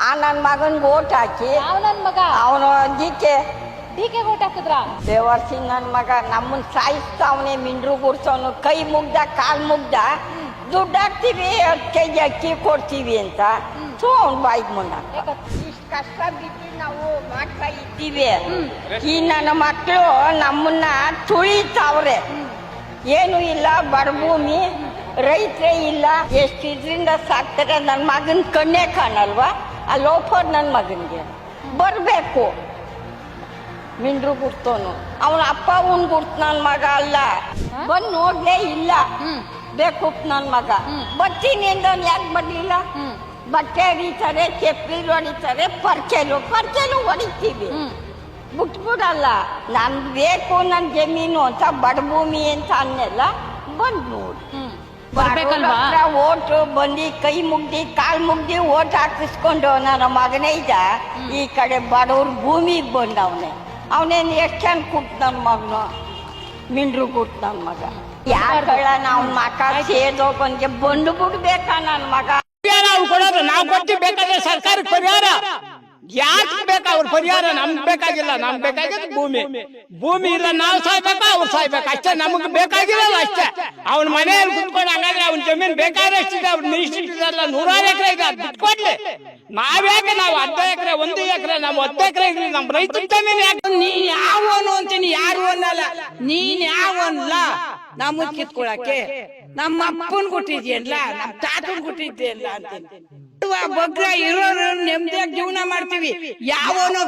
ಆ ನನ್ನ ಮಗನ್ಗೆ ಓಟ್ ಹಾಕಿ ಯಾವ ನನ್ ಮಗ ಅವನು ಡಿಕೆ ಓಟ್ ಹಾಕಿದ್ರ ದೇವರ್ಸಿ ನನ್ನ ಮಗ ನಮ್ಮನ್ನ ಸಾಯಿಸ್ತಾವನೆ ಮಿಂಡ್ರು ಗುಡ್ಸವನು ಕೈ ಮುಗ್ದ ಕಾಲ್ ಮುಗ್ದ ದುಡ್ಡು ಹಾಕ್ತೀವಿ 10 kg ಅಕ್ಕಿ ಕೊಡ್ತೀವಿ ಅಂತ ಅವ್ನು ಬಾಯಿಗೆ ಮುಂಡ ಇಷ್ಟು ಕಷ್ಟ ಬಿದ್ದು ನಾವು ಮಾಡ್ತಾ ಇದ್ದೀವಿ ಈ ನನ್ನ ಮಕ್ಕಳು ನಮ್ಮನ್ನ ತುಳಿತಾವ್ರೆ ಏನು ಇಲ್ಲ ಬಡಭೂಮಿ ರೈತರೇ ಇಲ್ಲ ಎಷ್ಟು ಇದರಿಂದ ಸಾಕ್ತಾರೆ ನನ್ನ ಮಗನ ಕಣ್ಣೇ ಕಾಣಲ್ವಾ ಆ ಲೋಫರ್ ನನ್ನ ಮಗನಿಗೆ ಬರಬೇಕು ಮಿಂಡ್ರು ಗುಡ್ತವನು ಅವನ ಅಪ್ಪ ಅವನ್ ಗುಡ್ತ ನನ್ನ ಮಗ ಅಲ್ಲ ಬಂದು ನೋಡ್ಲೇ ಇಲ್ಲ ಬೇಕು ನನ್ನ ಮಗ ಬರ್ತೀನಿ ಅಂದವನು ಯಾಕೆ ಬರ್ಲಿಲ್ಲ ಬಟ್ಟೆ ಹೊಡಿತಾರೆ ಚಪ್ಪಲಿ ಹೊಡಿತಾರೆ ಪರ್ಚೆಲು ಹೊಡಿತೀವಿ ಬಿಟ್ಬಿಡಲ್ಲ ನನ್ಗೆ ಬೇಕು ನನ್ನ ಜಮೀನು ಅಂತ ಬಡಭೂಮಿ ಅಂತ ಅನ್ನೆಲ್ಲ ಬಂದು ನೋಡಿ ಓಟು ಬಂದು ಕೈ ಮುಗ್ದಿ ಕಾಲ್ ಮುಗ್ದಿ ಓಟ್ ಹಾಕಿಸ್ಕೊಂಡು ನನ್ನ ಮಗನೇ ಇದ್ದ ಈ ಕಡೆ ಬಡವ್ರ ಭೂಮಿಗೆ ಬಂದವನೇ ಅವನೇನು ಎಷ್ಟು ಚೆಂದ ಕೂತ್ ನನ್ನ ಮಗನು ಮಿಂಡ್ರು ಕೂತ್ ನನ್ನ ಮಗ ಯಾಕಳ ನಾವು ಮಕ ಸೇದೋಕೊಂಡ್ಗೆ ಬಂದು ಬಿಡ್ಬೇಕಾ ನನ್ನ ಮಗ ಕೊಡೋದು ನಾವು ಕೊಟ್ಟು ಬೇಕಾದ್ರೆ ಸರ್ಕಾರಕ್ಕೆ ಪರಿಹಾರ ಯಾಕೆ ಬೇಕಾ ಅವ್ರ ಪರಿಹಾರ ನಮ್ಗೆ ಬೇಕಾಗಿಲ್ಲ ನಮ್ಗೆ ಬೇಕಾಗಿದ್ದು ಭೂಮಿ ಇಲ್ಲ ನಾವು ಸಾಯ್ಬೇಕಾ ಅವ್ರು ಸಾಯ್ಬೇಕು ಅಷ್ಟೇ ನಮಗ್ ಬೇಕಾಗಿರಲ್ಲ ಅಷ್ಟೇ ಅವ್ನ ಮನೆಯಲ್ಲಿ ಕುತ್ಕೊಂಡು ಹಂಗಾದ್ರೆ ಅವ್ನ ಜಮೀನ್ ಬೇಕಾದಷ್ಟಿದೆ ಅವ್ರ ಇಷ್ಟಿಲ್ಲ 100 ಎಕರೆ ಇದೆ ಅದು ಬಿಟ್ಕೊಡ್ಲಿ ನಾವ್ಯಾಕೆ ನಾವು 10 ಎಕರೆ 1 ಎಕರೆ ನಾವು 10 ಎಕರೆ ಇರ್ಲಿ ನಮ್ ರೈತರ ಜಮೀನ್ ಯಾಕೆ ನೀನ್ ಯಾವನು ಅಂತೀನಿ ಯಾರು ಅನ್ನಲ್ಲ ನೀನ್ ಯಾವನ್ಲ ನಮಗ್ ಕಿತ್ಕೊಳಕ್ಕೆ ನಮ್ಮ ಅಪ್ಪನ್ ಕೊಟ್ಟಿದ್ಯಲ್ಲ ನಮ್ ತಾತನ್ ಕೊಟ್ಟಿದ್ಯಲ್ಲ ಅಂತೀನಿ ಬಗ್ರ ಇರೋರು ನೆಮ್ಮದಿಯಾಗಿ ಜೀವನ ಮಾಡ್ತೀವಿ ಯಾವನು